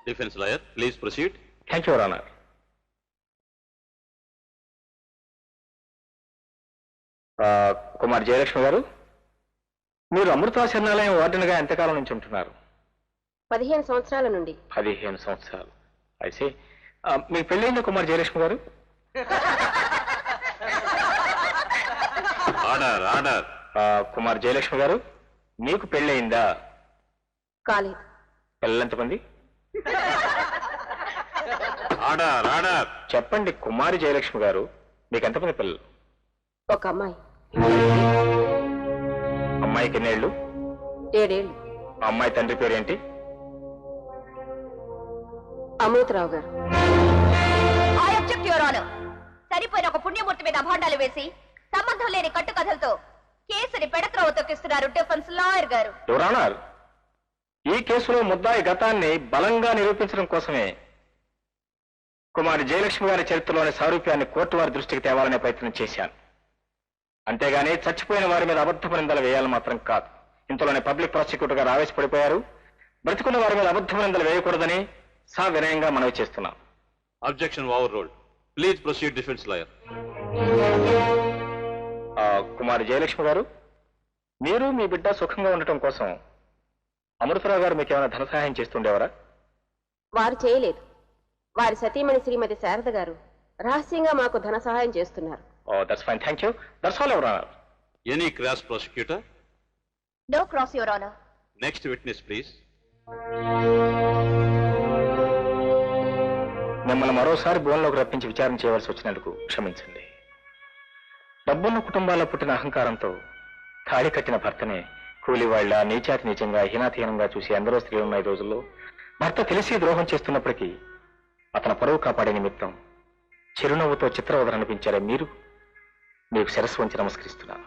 Defense lawyer, please proceed. Thank you, Your Honor. Kumar Jayalakshmi గారు, మీరు అమృత శరణాలయం వార్డెన్గా ఎంతకాలం నుంచి ఉంటున్నారు? 15 సంవత్సరాల నుండి. 15 సంవత్సరాలు. అయితే మీకు పెళ్ళైందా కుమార్ జయలక్ష్మి గారు? Order order. కుమార్ జయలక్ష్మి గారు, మీకు పెళ్ళయిందా? కాలేదు. పిల్లలెంతమంది? Order order. చెప్పండి కుమారి జయలక్ష్మి గారు, మీకు ఎంతమంది పిల్లలు? ఒక అమ్మాయి. అమ్మాయికి ఎన్నేళ్ళు? 7 ఏళ్ళు. ఆ అమ్మాయి తండ్రి పేరు ఏంటి? అమృతరావు గారు. సరిపోయిన ఒక పుణ్యమూర్తి మీద అభాండాలు వేసి సంబంధం లేని కట్టుకథలతో కేసుని పెడత్రోవ తొక్కిస్తున్నారు డిఫెన్స్ లాయర్ గారు. యువర్ ఆనర్, ఈ కేసులో ముద్దాయి గతాన్ని బలంగా నిరూపించడం కోసమే కుమారి జయలక్ష్మి గారి చరిత్రలోని సారూప్యాన్ని కోర్టు వారి దృష్టికి తేవాలనే ప్రయత్నం చేశాను. అంతేగాని చచ్చిపోయిన వారి మీద అబద్ధపు నిందలు వేయాలని మాత్రం కాదు. ఇంతలోనే పబ్లిక్ ప్రాసిక్యూటర్ గారు ఆవేశపడిపోయారు. బ్రతికున్న వారి మీద అబద్ధపు నిందలు వేయకూడదని వినయంగా మనవి చేస్తున్నాం. Objection overruled. Please proceed defence lawyer. Kumari Jayalakshmi గారు, మీరు మీ బిడ్డ సుఖంగా ఉండటం కోసం అమృతరావు గారు మీకు ఏమైనా ధన సహాయం చేస్తుండేవారా? వారు చేయలేదు. వారి సతీమణి శ్రీమతి శారద గారు రహస్యంగా మాకు ధన సహాయం చేస్తున్నారు. That's fine, thank you. That's all your honour. Any cross prosecutor? No cross your honour. Next witness please. మిమ్మల్ని మరోసారి బోన్లోకి రప్పించి విచారణ చేయవలసి వచ్చినందుకు క్షమించండి. డబ్బున్న కుటుంబాల్లో పుట్టిన అహంకారంతో తాళి కట్టిన భర్తనే కూలివాళ్ల నీచాతి నీచంగా హీనాతీనంగా చూసి ఎందరో స్త్రీలున్న ఈ రోజుల్లో భర్త తెలిసి ద్రోహం చేస్తున్నప్పటికీ అతని పరువు కాపాడే నిమిత్తం చిరునవ్వుతో చిత్రవదన అనిపించారే మీరు, మీకు శిరస్సు వంచి నమస్కరిస్తున్నాను.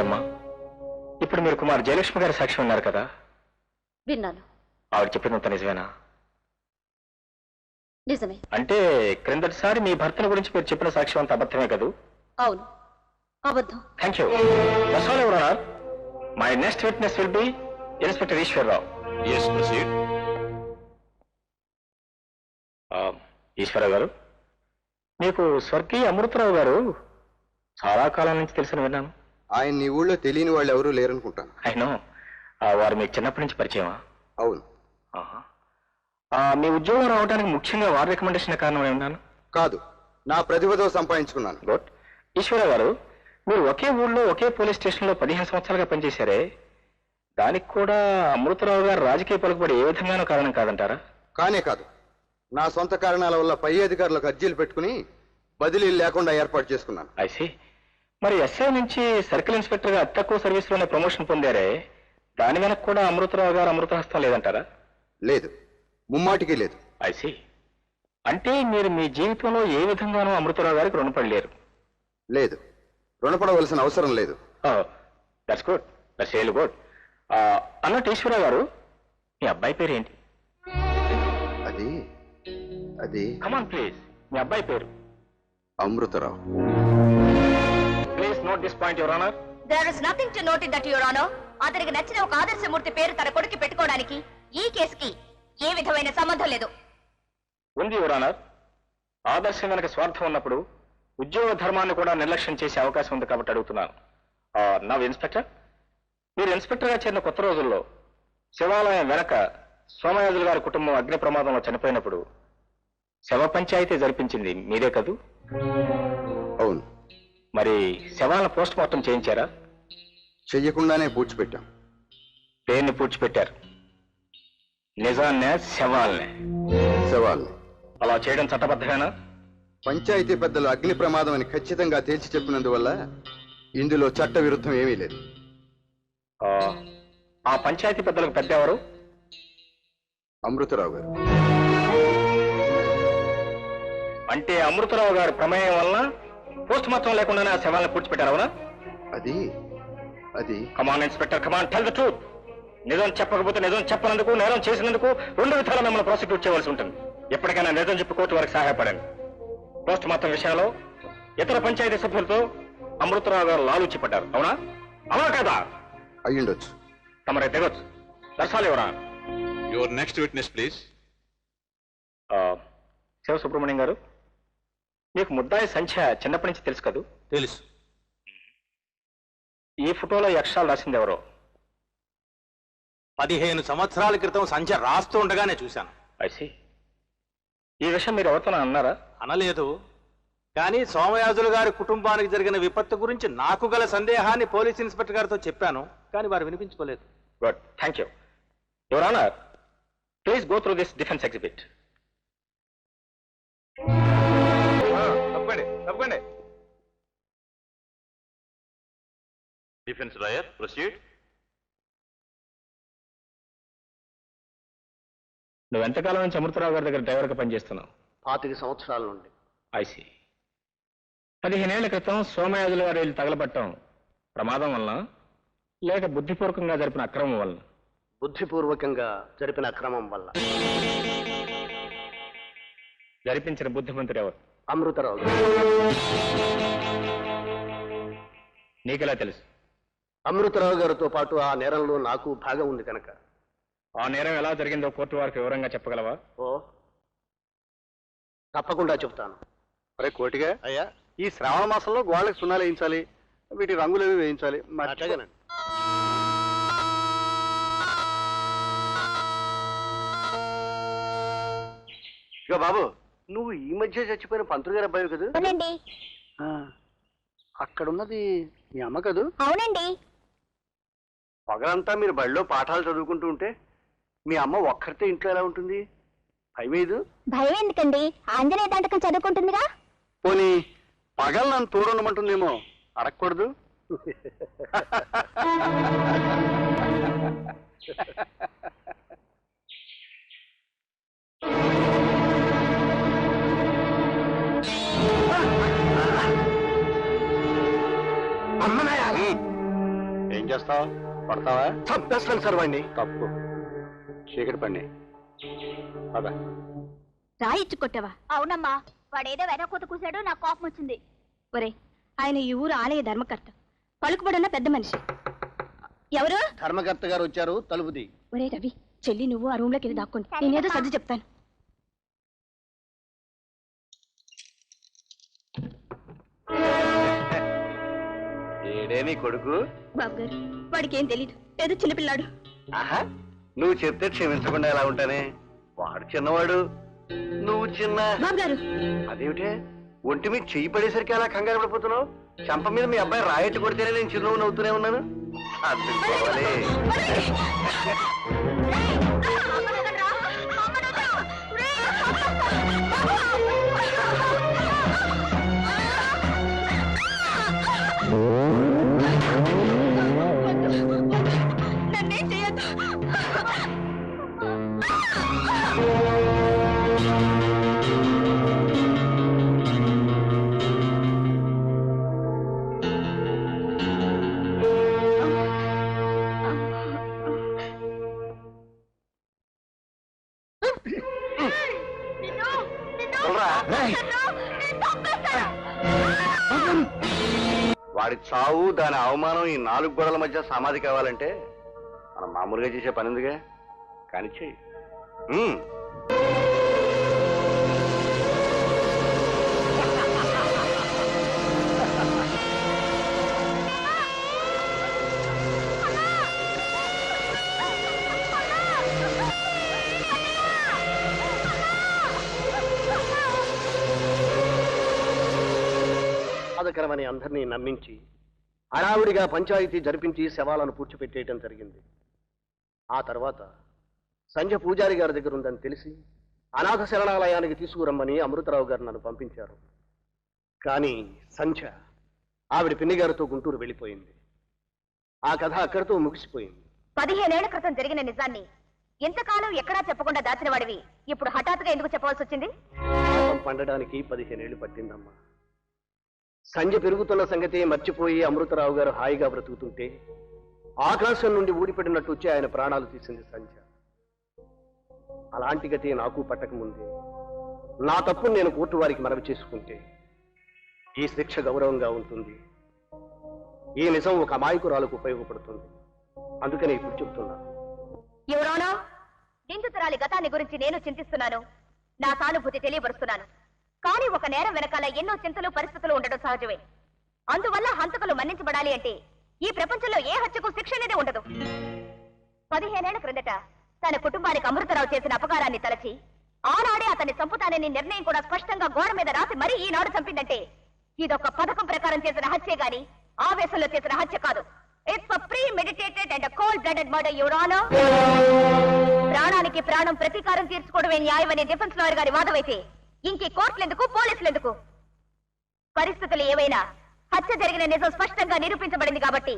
అమ్మా, ఇప్పుడు మీరు కుమార్ జయలక్ష్మి గారి సాక్ష్యం ఉన్నారు కదా? విన్నాను. ఆవిడ చెప్పినంత నిజమేనా? నిజమే. అంటే క్రిందటిసారి మీ భర్తల గురించి మీరు చెప్పిన సాక్ష్యం అంత అబద్ధమే కదూ? అవును, అబద్ధం. Thank you. That's all your honour. My next witness will be inspector Eswararao. yes proceed. Eswararao garu, మీకు స్వర్గీయ అమృతరావు గారు చాలా కాలం నుంచి తెలిసిన విన్నాను. ఆయన నీ ఊళ్ళో తెలియని వాళ్ళు ఎవరూ లేరనుకుంటాను. అయినో వారు మీకు చిన్నప్పటి నుంచి పరిచయమా? అవును. మీ ఉద్యోగం రావడానికి ముఖ్యంగా వారి రికమెండేషన్ కారణం ఏమన్నాను? కాదు, నా ప్రతిభతో సంపాదించుకున్నాను. గుడ్. ఈశ్వరరావు గారు, మీరు ఒకే ఊళ్ళో ఒకే పోలీస్ స్టేషన్లో 15 సంవత్సరాలుగా పనిచేశారే, దానికి కూడా అమృతరావు గారు రాజకీయ పలుకుబడి ఏ విధంగానూ కారణం కాదంటారా? కానే కాదు, నా సొంత కారణాల వల్ల పై అధికారులకు అర్జీలు పెట్టుకుని బదిలీలు లేకుండా ఏర్పాటు చేసుకున్నాను. ఐసి. మరి ఎస్ఐ నుంచి సర్కిల్ ఇన్స్పెక్టర్ గా అతి తక్కువ సర్వీస్లోనే ప్రమోషన్ పొందారే, దాని వెనక కూడా అమృతరావు గారు అమృతహస్తం లేదంటారా? లేదు, ముమ్మాటికి లేదు. ఐసి. అంటే మీరు మీ జీవితంలో ఏ విధంగానూ అమృతరావు గారికి రుణపడలేరు? లేదు, రుణపడవలసిన అవసరం లేదు. That's good, that's really good. అన్నట్టు ఈశ్వరరావు గారు, మీ అబ్బాయి పేరు ఏంటి? అది అది కమాన్ ప్లీజ్, మీ అబ్బాయి పేరు? Amrutharao. Please note this point your honour. There is nothing to note in that your honour. అతనికి నచ్చిన ఒక ఆదర్శమూర్తి పేరు తన కొడుకు పెట్టుకోవడానికి ఈ కేసుకి ఏ విధమైన సంబంధం లేదు. ఉంది యువర్ ఆనర్. ఆదర్శం వెనక స్వార్థం ఉన్నప్పుడు ఉద్యోగ ధర్మాన్ని కూడా నిర్లక్ష్యం చేసే అవకాశం ఉంది కాబట్టి అడుగుతున్నాను. నవ్ ఇన్స్పెక్టర్, మీరు ఇన్స్పెక్టర్ గా చేరిన కొత్త రోజుల్లో శివాలయం వెనక సోమయాజులు గారి కుటుంబం అగ్ని ప్రమాదంలో చనిపోయినప్పుడు శవ పంచాయతీ జరిపించింది మీరే కదూ? అవును. మరి శవాలను పోస్ట్ మార్టం చేయించారా? చెయ్యకుండానే పూడ్చిపెట్టాం. దేన్ని పూడ్చిపెట్టారు? నిజాన్నే శవాల్నే? శవాల్ని. అలా చేయడం చట్టబద్ధమేనా? పంచాయతీ పెద్దలు అగ్ని ప్రమాదం అని ఖచ్చితంగా తేల్చి చెప్పినందువల్ల ఇందులో చట్ట విరుద్ధం ఏమీ లేదు. ఆ పంచాయతీ పెద్దలకు పెద్ద ఎవరు? అమృతరావు గారు. అంటే అమృతరావు గారి ప్రమేయం వలన పోస్ట్ మార్టం లేకుండానే ఆ శవాలను పూడ్చిపెట్టారు, అవునా? అది అది come on inspector, come on, tell the truth. నిజం చెప్పకపోతే నిజం చెప్పనందుకు, నేరం చేసినందుకు 2 విధాలా మిమ్మల్ని ప్రాసిక్యూట్ చేయవలసి ఉంటుంది. ఎప్పటికైనా నిజం చెప్పి కోర్టు వారికి సహాయపడండి. పోస్ట్ మార్టం విషయంలో ఇతర పంచాయతీ సభ్యులతో అమృతరావు గారు లాలూచి పడ్డారు, అవునా? అవునా కదా? అయ్యుండొచ్చు. తమరే దిగొచ్చు. దర్శాలు ఎవరా? Your next witness please. Shiva Subrahmanyam గారు, మీకు ముద్దాయి సంఖ్య చిన్నప్పటి నుంచి తెలుసు కదూ? తెలుసు. ఈ ఫోటోలో ఈ అక్షరాలు రాసింది ఎవరో? 15 సంవత్సరాల క్రితం సంఖ్య రాస్తూ ఉండగానే చూశాను. ఐసి. ఈ విషయం మీరు ఎవరితో అన్నారా? అనలేదు, కానీ సోమయాజులు గారి కుటుంబానికి జరిగిన విపత్తు గురించి నాకు గల సందేహాన్ని పోలీస్ ఇన్స్పెక్టర్ గారితో చెప్పాను, కానీ వారు వినిపించుకోలేదు. Good, thank you. Your honour, please go through this defence exhibit. తప్పండి తప్పండి. Defence lawyer proceed. నువ్వు ఎంతకాలం నుంచి అమృతరావు గారి దగ్గర డ్రైవర్గా పనిచేస్తున్నావు? 25 సంవత్సరాల నుండి. ఐసి. 15 ఏళ్ల క్రితం సోమయాజుల గారు వీళ్ళు తగలబట్టడం ప్రమాదం వలన లేక బుద్ధిపూర్వకంగా జరిపిన అక్రమం వలన? బుద్ధిపూర్వకంగా జరిపిన అక్రమం వల్ల. జరిపించిన బుద్ధిమంతుడు ఎవరు? అమృతరావు గారు. నీకెలా తెలుసు? అమృతరావు గారితో పాటు ఆ నేరంలో నాకు భాగం ఉంది కనుక. ఆ నేరం ఎలా జరిగిందో కోర్టు వారికి వివరంగా చెప్పగలవా? ఓ, తప్పకుండా చెప్తాను. అరే కోటిగా, అయ్యా, ఈ శ్రావణ మాసంలో గోళ్ళకి సున్నాలు వేయించాలి, వీటి రంగులు అవి వేయించాలి. అట్లాగేనండి. ఇక బాబు, నువ్వు ఈ మధ్య చచ్చిపోయిన పంతులు గారు అబ్బాయి కదా? అవునండి. అక్కడున్నది మీ అమ్మ కదూ? అవునండి. పగలంతా మీరు బడిలో పాఠాలు చదువుకుంటూ ఉంటే మీ అమ్మ ఒక్కరితే ఇంట్లో ఎలా ఉంటుంది? భయమేదు? భయం ఎందుకండి, ఆంజనేయ దండకం చదువుకుంటుందిగా. పోనీ పగలు నన్ను తోడుండమంటుందేమో, అడగకూడదు? ఏం చేస్తావు? పడతావా? చంపేస్తాను సార్ వాడిని. తప్పు, చీకటి పండి. అదా రాయిచ్చు కొట్టావా? అవునమ్మా, వాడేదో వెనకోత కూసాడు, నాకు కోపం వచ్చింది. ఒరే, ఆయన ఈ ఊరు ఆలయ ధర్మకర్త, పలుకుబడున్న పెద్ద మనిషి. ఎవరు? ధర్మకర్త గారు వచ్చారు, తలుపుది. ఒరే రవి, చెల్లి నువ్వు ఆ రూమ్ లోకి వెళ్ళి దాక్కోండి, నేనేదో సర్ది చెప్తాను. ఏడేని కొడుకు? బాబు గారు, వాడికి ఏం తెలీదు, ఏదో చిన్నపిల్లాడు. ఆహా, నువ్వు చెప్తే క్షమించకుండా ఎలా ఉంటానే? వాడు చిన్నవాడు, నువ్వు చిన్న. బాబు గారు, అదేమిటే ఒంటి మీద చెయ్యి పడేసరికి అలా కంగారు పడిపోతున్నావు? చంప మీద మీ అబ్బాయి రాయట్టు కొడితేనే నేను చిరునవ్వు నవ్వుతూనే ఉన్నాను. అర్థం కావాలి. నన్నేం చేయొద్దు. వాడి చావు, దాని అవమానం, ఈ 4 గోడల మధ్య సమాధి కావాలంటే మనం మామూలుగా చేసే పని ఉందిగా, కానీ చెయ్యి. బాధకరమని అందరినీ నమ్మించి హడావుడిగా పంచాయతీ జరిపించి శవాలను పూడ్చిపెట్టేయటం జరిగింది. ఆ తర్వాత సంధ్య పూజారి గారి దగ్గర ఉందని తెలిసి అనాథ శరణాలయానికి తీసుకురమ్మని అమృతరావు గారు నన్ను పంపించారు. కానీ సంధ్య ఆవిడ పిన్ని గారితో గుంటూరు వెళ్ళిపోయింది. ఆ కథ అక్కడితో ముగిసిపోయింది. 15 ఏళ్ల క్రితం జరిగిన నిజాన్ని ఎంతకాలం ఎక్కడా చెప్పకుండా దాచిన వాడివి ఇప్పుడు హఠాత్తుగా ఎందుకు చెప్పవలసి వచ్చింది? పాపం పండడానికి 15 ఏళ్లు పట్టిందమ్మా. సంధ్య పెరుగుతున్న సంగతి మర్చిపోయి అమృతరావు గారు హాయిగా బ్రతుకుతుంటే ఆకాశం నుండి ఊడిపడినట్టు వచ్చి ఆయన ప్రాణాలు తీసింది సంధ్య. అలాంటి గతి నాకు పట్టకముందే నా తప్పును నేను కోర్టు వారికి మనవి చేసుకుంటే ఈ శిక్ష గౌరవంగా ఉంటుంది. ఈ నిజం ఒక అమాయకురాలకు ఉపయోగపడుతుంది. అందుకని ఇప్పుడు చెప్తున్నా. ఎవరోనో నిందితురాలి గతాన్ని గురించి నేను చింతిస్తున్నాను, నా సానుభూతి తెలియబరుస్తున్నాను. కానీ ఒక నేరం వెనకాల ఎన్నో చింతలు పరిస్థితులు ఉండడం సహజమే. అందువల్ల హంతకులు మన్నించబడాలి అంటే ఈ ప్రపంచంలో ఏ హత్యకు శిక్ష అనేది ఉండదు. 15 ఏళ్ల క్రిందట తన కుటుంబానికి అమృతరావు చేసిన అపకారాన్ని తలచి ఆనాడే అతన్ని చంపుతానని నిర్ణయం కూడా స్పష్టంగా గోడ మీద రాసి మరీ ఈనాడు చంపిందంటే ఇదొక పథకం ప్రకారం చేసిన హత్యే గాని ఆవేశంలో చేసిన హత్య కాదు. It's pre meditated and cold blooded murder, your honour. ప్రాణానికి ప్రాణం ప్రతీకారం తీర్చుకోవడమే న్యాయమని డిఫెన్స్ లాయర్ గారి వాదమైతే ఇంకే కోర్టులెందుకు, పోలీసులెందుకు? పరిస్థితులు ఏవైనా హత్య జరిగిన నిజం స్పష్టంగా నిరూపించబడింది కాబట్టి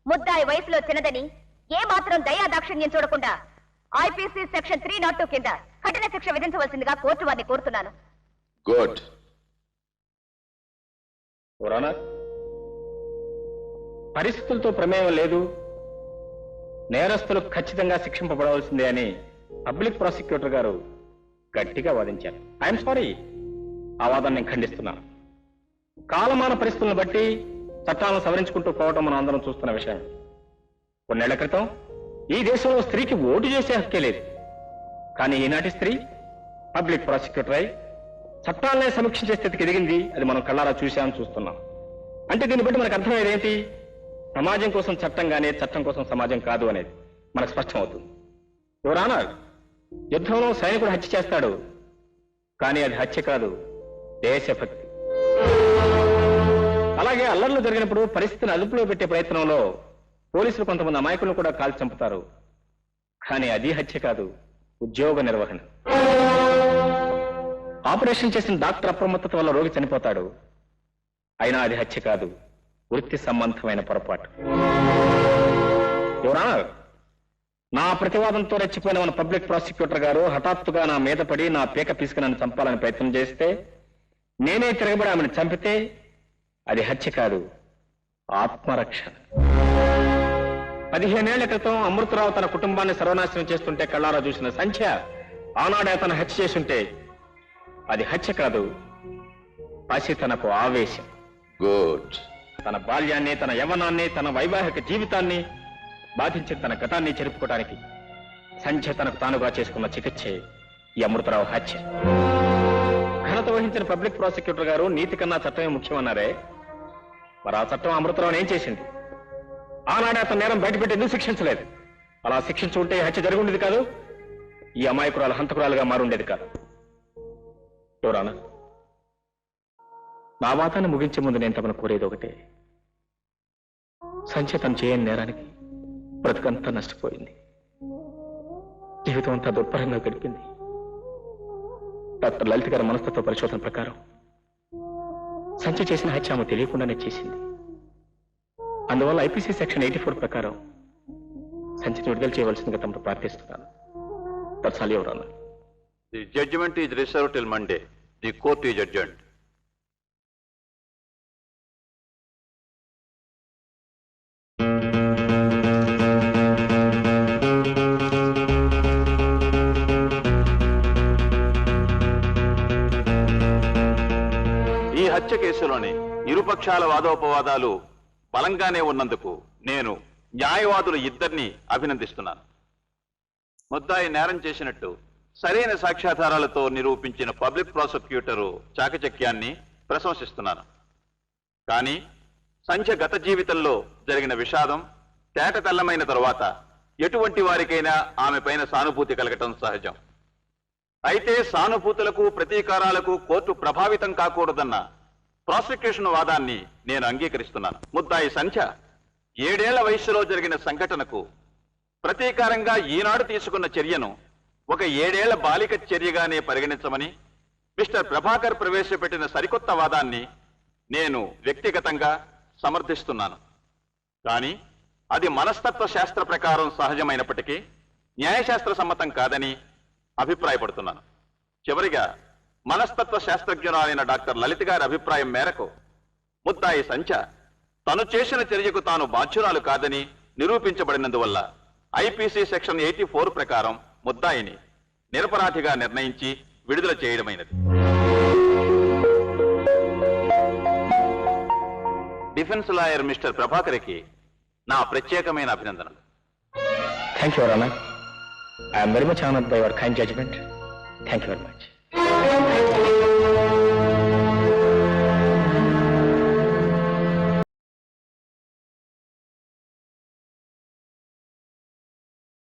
ముద్దాయి వయసులో చిన్నదని ఏ మాత్రం దయాదాక్షిణ్యం చూడకుండా ఐపీసీ సెక్షన్ 302 కింద కఠిన శిక్ష విధించవలసిందిగా కోర్టు వారిని కోరుతున్నాను. గుడ్. పరిస్థితులతో ప్రమేయం లేదు, నేరస్తులు ఖచ్చితంగా శిక్షింపబడవలసిందే అని పబ్లిక్ ప్రాసిక్యూటర్ గారు గట్టిగా వాదించారు. ఐఎమ్ సారీ, ఆ వాదాన్ని నేను ఖండిస్తున్నాను. కాలమాన పరిస్థితులను బట్టి చట్టాలను సవరించుకుంటూ పోవటం మనం అందరం చూస్తున్న విషయం. కొన్నేళ్ల క్రితం ఈ దేశంలో స్త్రీకి ఓటు చేసే హక్కే లేదు. కానీ ఈనాటి స్త్రీ పబ్లిక్ ప్రాసిక్యూటర్ అయి చట్టాలనే సమీక్షించే స్థితికి ఎదిగింది. అది మనం కళ్ళారా చూస్తున్నాం. అంటే దీన్ని బట్టి మనకు అర్థమయ్యేది ఏంటి? సమాజం కోసం చట్టం గానే, చట్టం కోసం సమాజం కాదు అనేది మనకు స్పష్టం అవుతుంది. యువర్ ఆనర్, యుద్ధంలో సైనికుడు హత్య చేస్తాడు, కానీ అది హత్య కాదు, దేశభక్తి. అలాగే అల్లర్లు జరిగినప్పుడు పరిస్థితిని అదుపులో పెట్టే ప్రయత్నంలో పోలీసులు కొంతమంది అమాయకులను కూడా కాల్చి చంపుతారు, కానీ అది హత్య కాదు, ఉద్యోగ నిర్వహణ. ఆపరేషన్ చేసిన డాక్టర్ అప్రమత్తత వల్ల రోగి చనిపోతాడు, అయినా అది హత్య కాదు, వృత్తి సంబంధమైన పొరపాటు. యువర్ ఆనర్, నా ప్రతివాదంతో రెచ్చిపోయిన మన పబ్లిక్ ప్రాసిక్యూటర్ గారు హఠాత్తుగా నా మీద పడి నా పీక పీసుకు నన్ను చంపాలని ప్రయత్నం చేస్తే నేనే తిరగబడి ఆమెను చంపితే అది హత్య కాదు, ఆత్మరక్షణ. 15 ఏళ్ల క్రితం అమృతరావు తన కుటుంబాన్ని సర్వనాశనం చేస్తుంటే కళ్ళారా చూసిన సంఖ్య ఆనాడే తన హత్య చేసుంటే అది హత్య కాదు, పసి తనకు ఆవేశం. గుడ్. తన బాల్యాన్ని, తన యవ్వనాన్ని, తన వైవాహిక జీవితాన్ని బాధించిన తన గతాన్ని చెరుపుకోవడానికి సంధ్య తనకు తానుగా చేసుకున్న చికిత్సే ఈ అమృతరావు హత్య. ఘనత వహించిన పబ్లిక్ ప్రాసిక్యూటర్ గారు నీతి కన్నా చట్టమే ముఖ్యమన్నారే, మరి ఆ చట్టం అమృతరావుని ఏం చేసింది? ఆనాడే అతను నేరం బయటపెట్టి ఎందుకు శిక్షించలేదు? అలా శిక్షించి ఉంటే హత్య జరిగి ఉండేది కాదు, ఈ అమాయకురాలు హంతకురాలుగా మారుండేది కాదు. ఎవరానా, నా వాతాన్ని ముగించే ముందు నేను తమను కోరేది ఒకటే. సంధ్య తను చేయని నేరానికి బ్రతుకంతా నష్టపోయింది, జీవితం అంతా దుర్భరంగా గడిపింది. డాక్టర్ లలిత గారి మనస్తత్వ పరిశోధన ప్రకారం సంధ్య చేసిన హత్య ఆమె తెలియకుండానే చేసింది. అందువల్ల ఐపీసీ సెక్షన్ 84 ప్రకారం సంధ్యను విడుదల చేయవలసిందిగా తమకు ప్రార్థిస్తున్నాను. That's all your honour. The judgment is reserved till Monday. The court is adjourned. ఈ హత్య కేసులోని ఇరుపక్షాల వాదోపవాదాలు బలంగానే ఉన్నందుకు నేను న్యాయవాదులు ఇద్దరిని అభినందిస్తున్నాను. ముద్దాయి నేరం చేసినట్టు సరైన సాక్ష్యాధారాలతో నిరూపించిన పబ్లిక్ ప్రాసిక్యూటరు చాకచక్యాన్ని ప్రశంసిస్తున్నాను. కానీ సంధ్య గత జీవితంలో జరిగిన విషాదం తేట తెల్లమైన తరువాత ఎటువంటి వారికైనా ఆమె పైన సానుభూతి కలగటం సహజం. అయితే సానుభూతులకు, ప్రతీకారాలకు కోర్టు ప్రభావితం కాకూడదన్న ప్రాసిక్యూషన్ వాదాన్ని నేను అంగీకరిస్తున్నాను. ముద్దాయి సంధ్య 7 ఏళ్ల వయస్సులో జరిగిన సంఘటనకు ప్రతీకారంగా ఈనాడు తీసుకున్న చర్యను ఒక 7 ఏళ్ల బాలిక చర్యగానే పరిగణించమని మిస్టర్ ప్రభాకర్ ప్రవేశపెట్టిన సరికొత్త వాదాన్ని నేను వ్యక్తిగతంగా సమర్థిస్తున్నాను. కానీ అది మనస్తత్వ శాస్త్ర ప్రకారం సహజమైనప్పటికీ న్యాయశాస్త్ర సమ్మతం కాదని అభిప్రాయపడుతున్నాను. చివరిగా మనస్తత్వ శాస్త్రజ్ఞురాలైన డాక్టర్ లలిత గారి అభిప్రాయం మేరకు ముద్దాయి సంధ్య తను చేసిన చర్యకు తాను బాధ్యురాలు కాదని నిరూపించబడినందువల్ల ఐపీసీ సెక్షన్ 84 ప్రకారం ముద్దాయిని నిరపరాధిగా నిర్ణయించి విడుదల చేయడమైనది. డిఫెన్స్ లాయర్ మిస్టర్ ప్రభాకర్కి నా ప్రత్యేకమైన అభినందనలు. Thank you your honour. I'm very much honoured by your kind judgement. Thank you very much.